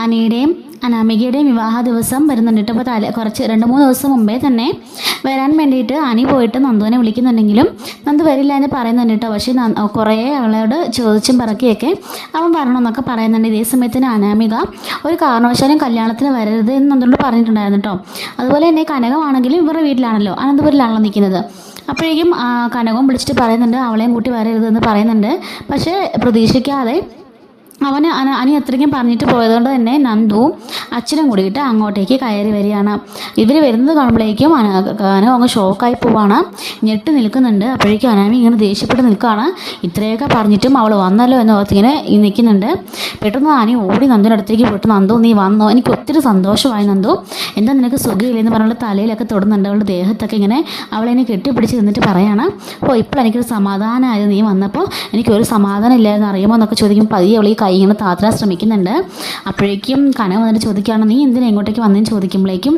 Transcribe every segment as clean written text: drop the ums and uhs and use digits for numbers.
അനിയുടെയും അനാമികയുടെയും വിവാഹ ദിവസം വരുന്നുണ്ട് കേട്ടോ. അപ്പോൾ കുറച്ച് 2-3 ദിവസം മുമ്പേ തന്നെ വരാൻ വേണ്ടിയിട്ട് അനി പോയിട്ട് നന്ദുവിനെ വിളിക്കുന്നുണ്ടെങ്കിലും നന്ദു വരില്ല എന്ന് പറയുന്നുണ്ട് കേട്ടോ. പക്ഷേ കുറേ അവളോട് ചോദിച്ചും പറക്കിയൊക്കെ അവൻ വരണമെന്നൊക്കെ പറയുന്നുണ്ട്. ഇതേ സമയത്തിന് അനാമിക ഒരു കാരണവശാലും കല്യാണത്തിന് വരരുത് എന്ന് നന്ദുവിനോട് പറഞ്ഞിട്ടുണ്ടായിരുന്നു കേട്ടോ. അതുപോലെ തന്നെ കനകമാണെങ്കിലും ഇവരുടെ വീട്ടിലാണല്ലോ, അനന്തപുരിലാണല്ലോ നിൽക്കുന്നത്. അപ്പോഴേക്കും കനകവും വിളിച്ചിട്ട് പറയുന്നുണ്ട് അവളെയും കൂട്ടി വരരുതെന്ന് പറയുന്നുണ്ട്. പക്ഷേ പ്രതീക്ഷിക്കാതെ അനി അത്രയ്ക്കും പറഞ്ഞിട്ട് പോയതുകൊണ്ട് തന്നെ നന്ദുവും അച്ഛനും കൂടിയിട്ട് അങ്ങോട്ടേക്ക് കയറി വരികയാണ്. ഇവർ വരുന്നത് കാണുമ്പോഴേക്കും കനകം അങ്ങ് ഷോക്കായി പോവാണ്, ഞെട്ട് നിൽക്കുന്നുണ്ട്. അപ്പോഴേക്കും അനാമി ഇങ്ങനെ ദേഷ്യപ്പെട്ട് നിൽക്കുകയാണ്. ഇത്രയൊക്കെ പറഞ്ഞിട്ടും അവൾ വന്നല്ലോ എന്ന് ഓർത്തിങ്ങനെ നിൽക്കുന്നുണ്ട്. പെട്ടെന്ന് അനി ഓടി നന്ദുവിൻ്റെ അടുത്തേക്ക് പോയിട്ട്, നന്ദു നീ വന്നോ, എനിക്ക് ഒത്തിരി സന്തോഷമായി നന്ദു, എന്താ നിനക്ക് സുഖമില്ലെന്ന് പറഞ്ഞുള്ള തലയിലൊക്കെ തൊടുന്നുണ്ട്. അവളുടെ ദേഹത്തൊക്കെ ഇങ്ങനെ അവളെന്നെ കെട്ടിപ്പിടിച്ച് നിന്നിട്ട് പറയാണ്, അപ്പോൾ ഇപ്പോൾ എനിക്കൊരു സമാധാനമായത്, നീ വന്നപ്പോൾ എനിക്കൊരു സമാധാനം ഇല്ലായിരുന്നു അറിയുമോ എന്നൊക്കെ ചോദിക്കും. പതിയെ അവൾ ഈ കൈ ഇങ്ങനെ താത്താൻ ശ്രമിക്കുന്നുണ്ട്. അപ്പോഴേക്കും കനക വന്നിട്ട് ചോദിക്കുകയാണ്, നീ എന്തിനാ ഇങ്ങോട്ടേക്ക് വന്നതെന്ന് ചോദിക്കുമ്പോഴേക്കും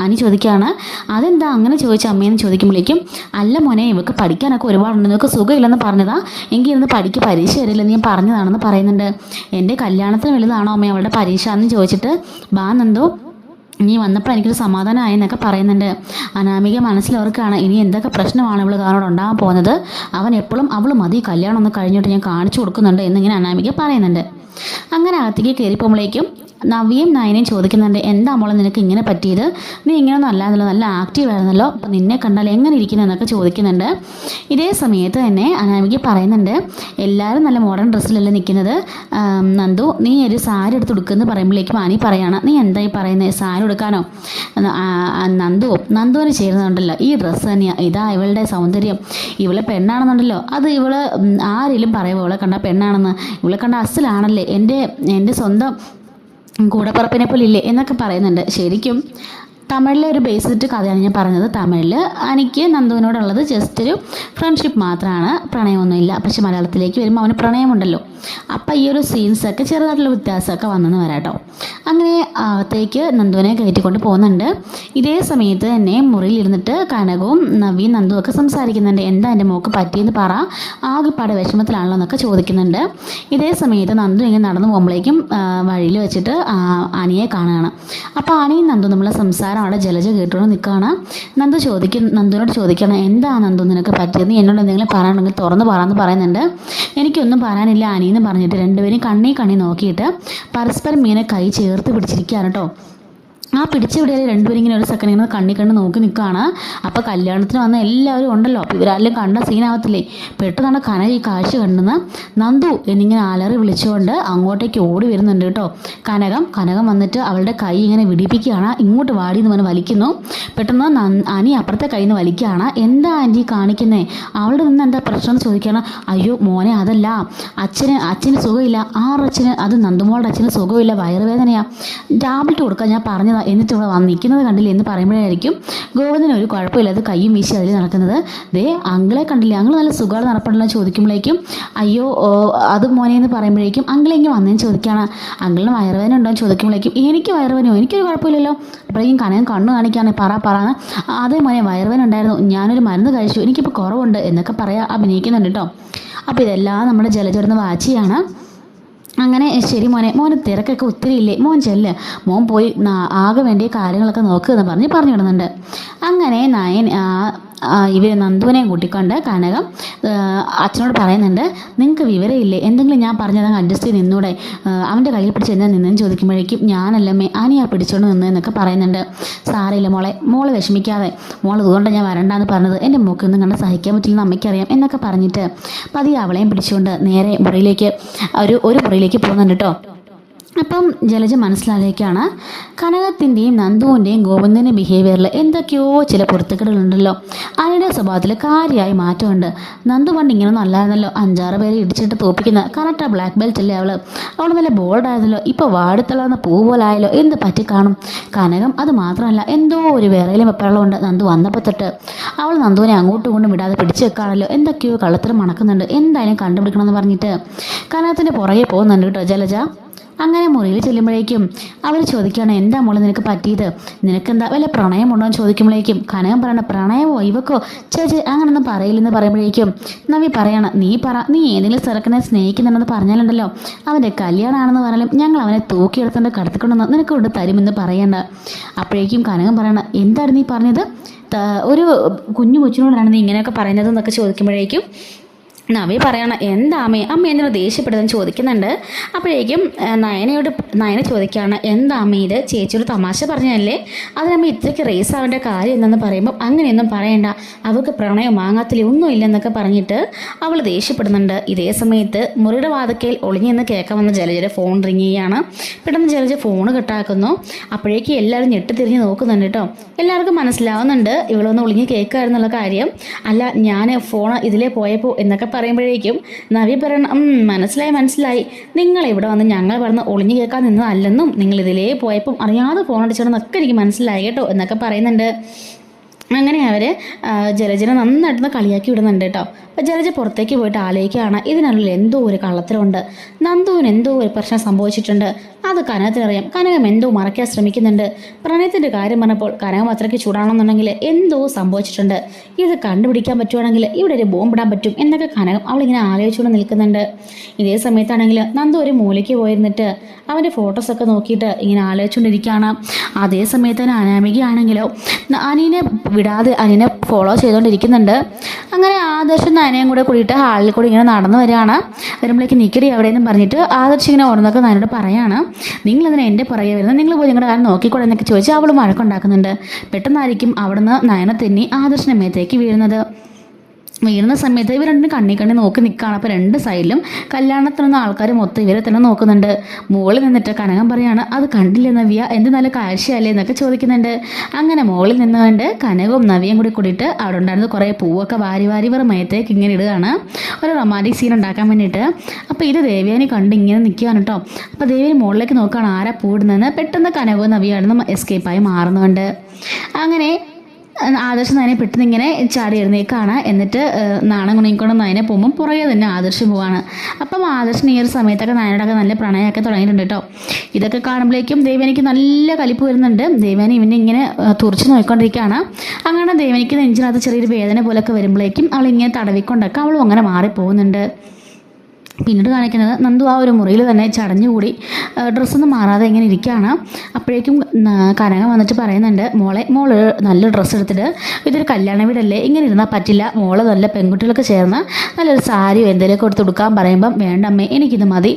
അനി ചോദിക്കുകയാണ്, അതെന്താ അങ്ങനെ ചോദിച്ച അമ്മയെന്ന് ചോദിക്കുമ്പോഴേക്കും, അല്ല മോനെ ഇവൾക്ക് പഠിക്കാനൊക്കെ ഒരുപാടുണ്ട്, നിനക്ക് സുഖമില്ലെന്ന് പറഞ്ഞതാ, എങ്കിൽ ഇരുന്ന് പരീക്ഷ വരില്ലെന്ന് ഞാൻ പറഞ്ഞതാണെന്ന് പറയുന്നുണ്ട്. എൻ്റെ കല്യാണത്തിന് വലുതാണോ അമ്മ അവളുടെ പരീക്ഷ എന്ന് ചോദിച്ചിട്ട്, ബാ നന്ദു നീ വന്നപ്പോൾ എനിക്കൊരു സമാധാനമായി എന്നൊക്കെ പറയുന്നുണ്ട്. അനാമിക മനസ്സിലോർക്കാണ് ഇനി എന്തൊക്കെ പ്രശ്നമാണ് ഇവൾ കാരണം ഉണ്ടാകാൻ പോകുന്നത്, അവൻ എപ്പോഴും അവൾ മതി കല്യാണം ഒന്ന് കഴിഞ്ഞിട്ട് ഞാൻ കാണിച്ചു കൊടുക്കുന്നുണ്ട് എന്നിങ്ങനെ അനാമിക പറയുന്നുണ്ട്. അങ്ങനെ അകത്തേക്ക് കയറിപ്പോകുമ്പോഴേക്കും നവ്യയും നയനയും ചോദിക്കുന്നുണ്ട്, എന്താ മോളെ നിനക്ക് ഇങ്ങനെ പറ്റിയത്, നീ ഇങ്ങനെയൊന്നും അല്ലാന്നല്ലോ, നല്ല ആക്റ്റീവ് ആയിരുന്നല്ലോ, അപ്പം നിന്നെ കണ്ടാൽ എങ്ങനെ ഇരിക്കുന്നു എന്നൊക്കെ ചോദിക്കുന്നുണ്ട്. ഇതേ സമയത്ത് തന്നെ അനാമിക പറയുന്നുണ്ട്, എല്ലാവരും നല്ല മോഡേൺ ഡ്രസ്സിലല്ലേ നിൽക്കുന്നത്, നന്ദു നീ ഒരു സാരി എടുത്ത് കൊടുക്കുമെന്ന് പറയുമ്പോഴേക്കും അനി പറയാണ്, നീ എന്തായി പറയുന്നത്, സാരി എടുക്കാനോ, നന്ദുവിന് ചേരുന്നുണ്ടല്ലോ ഈ ഡ്രസ്സ് തന്നെയാണ്, ഇതാ ഇവളുടെ സൗന്ദര്യം, ഇവളെ പെണ്ണാണെന്നുണ്ടല്ലോ, അത് ഇവള് ആരെങ്കിലും പറയുമോ ഇവളെ കണ്ടാൽ പെണ്ണാണെന്ന്, ഇവളെ കണ്ട അസലാണല്ലേ, എൻ്റെ സ്വന്തം കൂടപ്പറപ്പിനെ പോലെ ഇല്ലേ എന്നൊക്കെ പറയുന്നുണ്ട്. ശരിക്കും തമിഴിലെ ഒരു ബേസിറ്റ് കഥയാണ് ഞാൻ പറഞ്ഞത്. തമിഴിൽ എനിക്ക് നന്ദുവിനോടുള്ളത് ജസ്റ്റ് ഒരു ഫ്രണ്ട്ഷിപ്പ് മാത്രമാണ്, പ്രണയമൊന്നുമില്ല. പക്ഷെ മലയാളത്തിലേക്ക് വരുമ്പോൾ അവന് പ്രണയമുണ്ടല്ലോ. അപ്പം ഈ ഒരു സീൻസൊക്കെ ചെറുതായിട്ടുള്ള വ്യത്യാസമൊക്കെ വന്നെന്ന് വരാട്ടോ. അങ്ങനെ അകത്തേക്ക് നന്ദുവിനെ കയറ്റിക്കൊണ്ട് പോകുന്നുണ്ട്. ഇതേ സമയത്ത് തന്നെ മുറിയിലിരുന്നിട്ട് കനകവും നവ്യയും നന്ദുവും ഒക്കെ സംസാരിക്കുന്നുണ്ട്. എന്താ എൻ്റെ മോൾക്ക് പറ്റിയെന്ന് പറ, ആകെപ്പാടെ വിഷമത്തിലാണല്ലോ എന്നൊക്കെ ചോദിക്കുന്നുണ്ട്. ഇതേ സമയത്ത് നന്ദു ഇങ്ങനെ നടന്നു പോകുമ്പോഴേക്കും വഴിയിൽ വെച്ചിട്ട് അനിയെ കാണുകയാണ്. അപ്പോൾ അനിയും നന്ദു നമ്മളെ സംസാരം അവിടെ ജലജ കേട്ടുകൊണ്ട് നിൽക്കുകയാണ്. നന്ദുവിനോട് ചോദിക്കണം, എന്താ നന്ദു നിനക്ക് പറ്റിയത്, നീ എന്നോട് എന്തെങ്കിലും പറയാനുണ്ടെങ്കിൽ തുറന്ന് പറയാമെന്ന് പറയുന്നുണ്ട്. എനിക്കൊന്നും പറയാനില്ല അനിയെന്ന് പറഞ്ഞിട്ട് രണ്ടുപേരും കണ്ണി നോക്കിയിട്ട് പരസ്പരം ഇങ്ങനെ കൈ ചേർത്ത് പിടിച്ചിരിക്കുകയാണ് കേട്ടോ. ആ പിടിച്ചെവിടെയാലും രണ്ടുപേരും ഇങ്ങനെ ഒരു സെക്കൻഡ് ഇങ്ങനെ കണ്ണ് നോക്കി നിൽക്കുകയാണ്. അപ്പോൾ കല്യാണത്തിന് വന്ന എല്ലാവരും ഉണ്ടല്ലോ, അപ്പോൾ ഇവരെല്ലാം കണ്ട സീനാവത്തില്ലേ. പെട്ടെന്നാണ് കനക ഈ കാഴ്ച കണ്ടെന്ന് നന്ദു എന്നിങ്ങനെ അലറി വിളിച്ചുകൊണ്ട് അങ്ങോട്ടേക്ക് ഓടി വരുന്നുണ്ട് കേട്ടോ. കനകം വന്നിട്ട് അവളുടെ കൈ ഇങ്ങനെ വിടിപ്പിക്കുകയാണ്, ഇങ്ങോട്ട് വാടിയെന്ന് പറഞ്ഞ് വലിക്കുന്നു. പെട്ടെന്ന് അനി അപ്പുറത്തെ കയ്യിൽ നിന്ന് വലിക്കുകയാണ്. എന്താ ആൻറ്റി കാണിക്കുന്നേ, അവളുടെ നിന്ന് എന്താ പ്രശ്നം എന്ന് ചോദിക്കുകയാണ്. അയ്യോ മോനെ അതല്ല, അച്ഛന് സുഖമില്ല, അച്ഛന്, അത് നന്ദുമോളുടെ അച്ഛന് സുഖമില്ല, വയറുവേദനയാണ്, ടാബ്ലറ്റ് കൊടുക്കാൻ ഞാൻ പറഞ്ഞതാണ്, എന്നിട്ട് ഇവിടെ വന്ന് നിൽക്കുന്നത് കണ്ടില്ലേ എന്ന് പറയുമ്പോഴായിരിക്കും ഗോവിന്ദന് ഒരു കുഴപ്പമില്ലാതെ കയ്യും വീശി അതിൽ നടക്കുന്നത്. ദേ അങ്കിളെ കണ്ടില്ലേ, അങ്കിൾ നല്ല സുഖമാണ് നടപ്പുണ്ടല്ലോ ചോദിക്കുമ്പോഴേക്കും അയ്യോ അത് മോനെ എന്ന് പറയുമ്പോഴേക്കും അങ്കിളെങ്കിൽ വന്നതെന്ന് ചോദിക്കുകയാണ്. അങ്കിളിന് വയറുവേദന ഉണ്ടോ എന്ന് ചോദിക്കുമ്പോഴേക്കും എനിക്ക് വയറുവേദനയോ, എനിക്കൊരു കുഴപ്പമില്ലല്ലോ. അപ്പോഴേക്കും കണ്ണ് കാണിക്കുകയാണ്, പറയാന്ന്, അതേ മോനെ വയറുവേദന ഉണ്ടായിരുന്നു, ഞാനൊരു മരുന്ന് കഴിച്ചു, എനിക്കിപ്പോൾ കുറവുണ്ട് എന്നൊക്കെ അഭിനയിക്കുന്നുണ്ട് കേട്ടോ. അപ്പോൾ ഇതെല്ലാം നമ്മുടെ ജലചേർന്ന് വാച്ചിയാണ്. അങ്ങനെ ശരി മോനെ തിരക്കൊക്കെ ഒത്തിരി ഇല്ലേ, മോൻ ചെല്ല്, മോൻ പോയി ആകെ വേണ്ടിയ കാര്യങ്ങളൊക്കെ നോക്കുക എന്ന് പറഞ്ഞു വിടുന്നുണ്ട്. അങ്ങനെ ഇവർ നന്ദുവിനെയും കൂട്ടിക്കൊണ്ട് കനകം അച്ഛനോട് പറയുന്നുണ്ട്, നിങ്ങൾക്ക് വിവരമില്ലേ, എന്തെങ്കിലും ഞാൻ പറഞ്ഞതങ്ങ് അഡ്ജസ്റ്റ് ചെയ്ത് നിന്നൂടെ, അവൻ്റെ കയ്യിൽ പിടിച്ച് എന്താ നിന്നെന്ന് ചോദിക്കുമ്പോഴേക്കും ഞാനല്ലമ്മേ അനിയാ പിടിച്ചോണ്ട് നിന്ന് എന്നൊക്കെ പറയുന്നുണ്ട്. സാരമില്ല മോളെ വിഷമിക്കാതെ, അതുകൊണ്ട് ഞാൻ വരണ്ടെന്ന് പറഞ്ഞത്, എൻ്റെ മോക്കൊന്നും കണ്ട് സഹിക്കാൻ പറ്റില്ലെന്ന് അമ്മയ്ക്കറിയാം എന്നൊക്കെ പറഞ്ഞിട്ട് പതിയെ അവളെയും പിടിച്ചുകൊണ്ട് നേരെ മുറിയിലേക്ക് ഒരു മുറിയിലേക്ക് പോകുന്നുണ്ട് കേട്ടോ. അപ്പം ജലജ മനസ്സിലാക്കിയാണ് കനകത്തിൻ്റെയും നന്ദുവിൻ്റെയും ഗോവിന്ദൻ്റെ ബിഹേവിയറിൽ എന്തൊക്കെയോ ചില പൊരുത്തക്കേടുകളുണ്ടല്ലോ. അനിയുടെ സ്വഭാവത്തിൽ കാര്യമായി മാറ്റമുണ്ട്. നന്ദു പണ്ട് ഇങ്ങനെയൊന്നും അല്ലായിരുന്നല്ലോ, 5-6 പേരെ ഇടിച്ചിട്ട് തോപ്പിക്കുന്ന കറക്റ്റാ ബ്ലാക്ക് ബെൽറ്റ് അല്ലേ അവൾ നല്ല ബോൾഡായിരുന്നല്ലോ, ഇപ്പോൾ വാടിത്തളർന്ന പൂ പോലായല്ലോ, എന്ത് പറ്റിക്കാണും. കനകം അത് മാത്രമല്ല എന്തോ ഒരു വിറയിലും വെപ്പറളുണ്ട് നന്ദു വന്നപ്പോൾ തൊട്ട്. അവൾ നന്ദുവിനെ അങ്ങോട്ടും ഇങ്ങോട്ടും വിടാതെ പിടിച്ചു വെക്കാണല്ലോ, എന്തൊക്കെയോ കള്ളത്തരം മണക്കുന്നുണ്ട്, എന്തായാലും കണ്ടുപിടിക്കണമെന്ന് പറഞ്ഞിട്ട് കനകത്തിൻ്റെ പുറകെ പോകുന്നുണ്ട് കേട്ടോ ജലജ. അങ്ങനെ മുറിയിൽ ചെല്ലുമ്പോഴേക്കും അവർ ചോദിക്കുകയാണ്, എന്താ മോളെ നിനക്ക് പറ്റിയത്, നിനക്കെന്താ വല്ല പ്രണയമുണ്ടോ എന്ന് ചോദിക്കുമ്പോഴേക്കും കനകം പറയണ, പ്രണയമോ ഇവക്കോ ചേച്ചി അങ്ങനൊന്നും പറയില്ലെന്ന് പറയുമ്പോഴേക്കും നവ്യ പറയാണ്, നീ ഏതെങ്കിലും ചെറുക്കനെ സ്നേഹിക്കുന്നുണ്ടെന്ന് പറഞ്ഞാലുണ്ടല്ലോ അവൻ്റെ കല്യാണമാണെന്ന് പറഞ്ഞാലും ഞങ്ങൾ അവനെ തൂക്കിയെടുത്തുകൊണ്ട് കടത്തിക്കൊണ്ടെന്ന് നിനക്ക് കൊണ്ട് തരുമെന്ന് പറയണ്ട. അപ്പോഴേക്കും കനകം പറയണം, എന്താണ് നീ പറഞ്ഞത്, ഒരു കൊച്ചിനോടാണ് നീ ഇങ്ങനെയൊക്കെ പറയുന്നത് എന്നൊക്കെ ചോദിക്കുമ്പോഴേക്കും നവ്യ പറയണം, എന്താ അമ്മ എന്തിനാ ദേഷ്യപ്പെടുതെന്ന് ചോദിക്കുന്നുണ്ട്. അപ്പോഴേക്കും നയന ചോദിക്കുകയാണ്, എന്താ അമ്മ ഇത് ചേച്ചിയോട് തമാശ പറഞ്ഞല്ലേ, അതിനമ്മ ഇത്രയ്ക്ക് റേസ് ആവേണ്ട കാര്യം എന്തെന്ന് പറയുമ്പോൾ അങ്ങനെയൊന്നും പറയണ്ട, അവൾക്ക് പ്രണയം മാങ്ങാത്തിലി ഒന്നും ഇല്ലെന്നൊക്കെ പറഞ്ഞിട്ട് അവൾ ദേഷ്യപ്പെടുന്നുണ്ട്. ഇതേ സമയത്ത് മുറിയുടെ വാതിക്കയിൽ ഒളിഞ്ഞെന്ന് കേൾക്കാൻ വന്ന ജലജയുടെ ഫോൺ റിങ് ചെയ്യുകയാണ്. പെട്ടെന്ന് ജലജ ഫോൺ കട്ടാക്കുന്നു. അപ്പോഴേക്കും എല്ലാവരും ഞെട്ടിത്തിരിഞ്ഞ് നോക്കുന്നുണ്ട് കേട്ടോ. എല്ലാവർക്കും മനസ്സിലാവുന്നുണ്ട് ഇവളൊന്ന് ഒളിഞ്ഞ് കേൾക്കുക കാര്യം. അല്ല ഞാൻ ഫോൺ ഇതിലേ പോയപ്പോൾ എന്നൊക്കെ പറയുമ്പോഴേക്കും നവ്യ പറയണം, മനസ്സിലായി, നിങ്ങൾ ഇവിടെ വന്ന് ഞങ്ങൾ പറഞ്ഞ് ഒളിഞ്ഞു കേൾക്കാൻ നിന്നതല്ലെന്നും നിങ്ങൾ ഇതിലേ പോയപ്പം അറിയാതെ ഫോൺ അടിച്ചോണെന്നൊക്കെ എനിക്ക് മനസ്സിലായി കേട്ടോ എന്നൊക്കെ പറയുന്നുണ്ട്. അങ്ങനെ അവർ ജലജനെ നന്നായിട്ടൊന്ന് കളിയാക്കി വിടുന്നുണ്ട് കേട്ടോ. അപ്പോൾ ജലജ പുറത്തേക്ക് പോയിട്ട് ആലോചിക്കുകയാണ്, ഇതിനുള്ളിൽ എന്തോ ഒരു കള്ളത്തരമുണ്ട്, നന്ദുവിന് എന്തോ ഒരു പ്രശ്നം സംഭവിച്ചിട്ടുണ്ട്, അത് കനകത്തിനറിയാം, കനകം എന്തോ മറയ്ക്കാൻ ശ്രമിക്കുന്നുണ്ട്, പ്രണയത്തിൻ്റെ കാര്യം പറഞ്ഞപ്പോൾ കനകം അത്രയ്ക്ക് ചൂടാണെന്നുണ്ടെങ്കിൽ എന്തോ സംഭവിച്ചിട്ടുണ്ട്, ഇത് കണ്ടുപിടിക്കാൻ പറ്റുവാണെങ്കിൽ ഇവിടെ ഒരു ബോംബിടാൻ പറ്റും എന്നൊക്കെ കനകം അവളിങ്ങനെ ആലോചിച്ചുകൊണ്ട് നിൽക്കുന്നുണ്ട്. ഇതേ സമയത്താണെങ്കിൽ നന്ദു ഒരു മൂലയ്ക്ക് പോയിരുന്നിട്ട് അവൻ്റെ ഫോട്ടോസൊക്കെ നോക്കിയിട്ട് ഇങ്ങനെ ആലോചിച്ചുകൊണ്ടിരിക്കുകയാണ്. അതേ സമയത്ത് തന്നെ അനാമികയാണെങ്കിലോ അനീനെ വിടാതെ അനീനെ ഫോളോ ചെയ്തുകൊണ്ടിരിക്കുന്നുണ്ട്. അങ്ങനെ ആദർശം നയനയും കൂടെ കൂടിയിട്ട് ഹാളിൽ കൂടി ഇങ്ങനെ നടന്നു വരികയാണ്. വരുമ്പോഴേക്ക് നിൽക്കടി എവിടെയെന്നും പറഞ്ഞിട്ട് ആദർശം ഇങ്ങനെ ഓർന്നൊക്കെ നയനോട് പറയാണ്, നിങ്ങളതിനെ എൻ്റെ പുറകെ വരുന്നത്, നിങ്ങൾ പോയി നിങ്ങളുടെ കാര്യം നോക്കിക്കൂടെ എന്നൊക്കെ ചോദിച്ചാൽ അവൾ വഴക്കുണ്ടാക്കുന്നുണ്ട്. പെട്ടെന്നായിരിക്കും അവിടുന്ന് നയന തെന്നി ആദർശിൻ്റെ മേത്തേക്ക് വീഴുന്ന സമയത്ത് ഇവർ രണ്ടിനും കണ്ണി നോക്കി നിൽക്കുകയാണ്. അപ്പോൾ രണ്ട് സൈഡിലും കല്യാണത്തിനൊന്നും ആൾക്കാർ മൊത്തം ഇവരെ തന്നെ നോക്കുന്നുണ്ട്. മുകളിൽ നിന്നിട്ട് കനകം പറയാണ്, അത് കണ്ടില്ലേ നവ്യ, എന്ത് നല്ല കാഴ്ചയല്ലേ എന്നൊക്കെ ചോദിക്കുന്നുണ്ട്. അങ്ങനെ മുകളിൽ നിന്നുകൊണ്ട് കനകവും നവ്യയും കൂടിയിട്ട് അവിടെ ഉണ്ടായിരുന്ന കുറേ പൂവൊക്കെ വാരി ഇവർ മേത്തേക്ക് ഇങ്ങനെ ഇടുകയാണ്, ഒരു റൊമാൻറ്റിക് സീൻ ഉണ്ടാക്കാൻ വേണ്ടിയിട്ട്. അപ്പോൾ ഇത് ദേവ്യാനി കണ്ട് ഇങ്ങനെ നിൽക്കുകയാണ് കേട്ടോ. അപ്പോൾ ദേവ്യാനി മുകളിലേക്ക് നോക്കുകയാണ് ആരാ പൂടുന്നതെന്ന്. പെട്ടെന്ന് കനകവും നവ്യയാണെന്ന് എസ്കേപ്പായി മാറുന്നുണ്ട്. അങ്ങനെ ആദർശം നയനെ പെട്ടെന്ന് ഇങ്ങനെ ചാടി എഴുന്നേക്കാണ്. എന്നിട്ട് നാണം കുണിക്കൊണ്ട് നയനെ പോകുമ്പോൾ പുറകെ തന്നെ ആദർശം പോവാണ്. അപ്പം ആദർശം ഈ ഒരു സമയത്തൊക്കെ നയനോടൊക്കെ നല്ല പ്രണയമൊക്കെ തുടങ്ങിയിട്ടുണ്ട് കേട്ടോ. ഇതൊക്കെ കാണുമ്പോഴേക്കും ദേവനിക്ക് നല്ല കലിപ്പ് വരുന്നുണ്ട്. ദേവനി ഇവനെ ഇങ്ങനെ തുറച്ച് നോക്കിക്കൊണ്ടിരിക്കുകയാണ്. അങ്ങനെ ദേവനിക്ക് നെഞ്ചിനകത്ത് ചെറിയൊരു വേദന പോലൊക്കെ വരുമ്പോഴേക്കും അവളിങ്ങനെ തടവിക്കൊണ്ടൊക്കെ അവളും അങ്ങനെ മാറിപ്പോകുന്നുണ്ട്. പിന്നീട് കാണിക്കുന്നത് നന്ദു ആ ഒരു മുറിയിൽ തന്നെ ചടഞ്ഞുകൂടി ഡ്രസ്സൊന്നും മാറാതെ ഇങ്ങനെ ഇരിക്കുകയാണ്. അപ്പോഴേക്കും കനകം വന്നിട്ട് പറയുന്നുണ്ട്, മോള് നല്ല ഡ്രസ്സ് എടുത്തിട്ട്, ഇതൊരു കല്യാണ വീടല്ലേ, ഇങ്ങനെ ഇരുന്നാൽ പറ്റില്ല, മോള് നല്ല പെൺകുട്ടികളൊക്കെ ചേർന്ന് നല്ലൊരു സാരിയോ എന്തെങ്കിലുമൊക്കെ കൊടുത്ത് കൊടുക്കാൻ പറയുമ്പം വേണ്ട അമ്മേ, എനിക്കിത് മതി,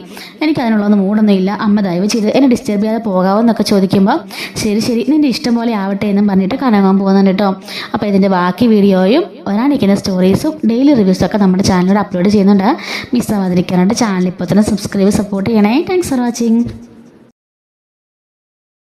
എനിക്കതിനുള്ളതൊന്നും മൂടൊന്നും ഇല്ല, അമ്മ ദയവ് ചെയ്ത് എന്നെ ഡിസ്റ്റർബ് ചെയ്യാതെ പോകാമെന്നൊക്കെ ചോദിക്കുമ്പോൾ ശരി നിൻ്റെ ഇഷ്ടം പോലെ ആവട്ടെ എന്നും പറഞ്ഞിട്ട് കനകം പോകുന്നുണ്ട് കേട്ടോ. അപ്പോൾ ഇതിൻ്റെ ബാക്കി വീഡിയോയും വരാനിരിക്കുന്ന സ്റ്റോറീസും ഡെയിലി റിവ്യൂസൊക്കെ നമ്മുടെ ചാനലിലൂടെ അപ്ലോഡ് ചെയ്യുന്നുണ്ട്. മിസ്സാവാതിരിക്കാനായിട്ട് ചാനൽ ഇപ്പോൾ തന്നെ സബ്സ്ക്രൈബ് സപ്പോർട്ട് ചെയ്യണേ. Thanks for watching.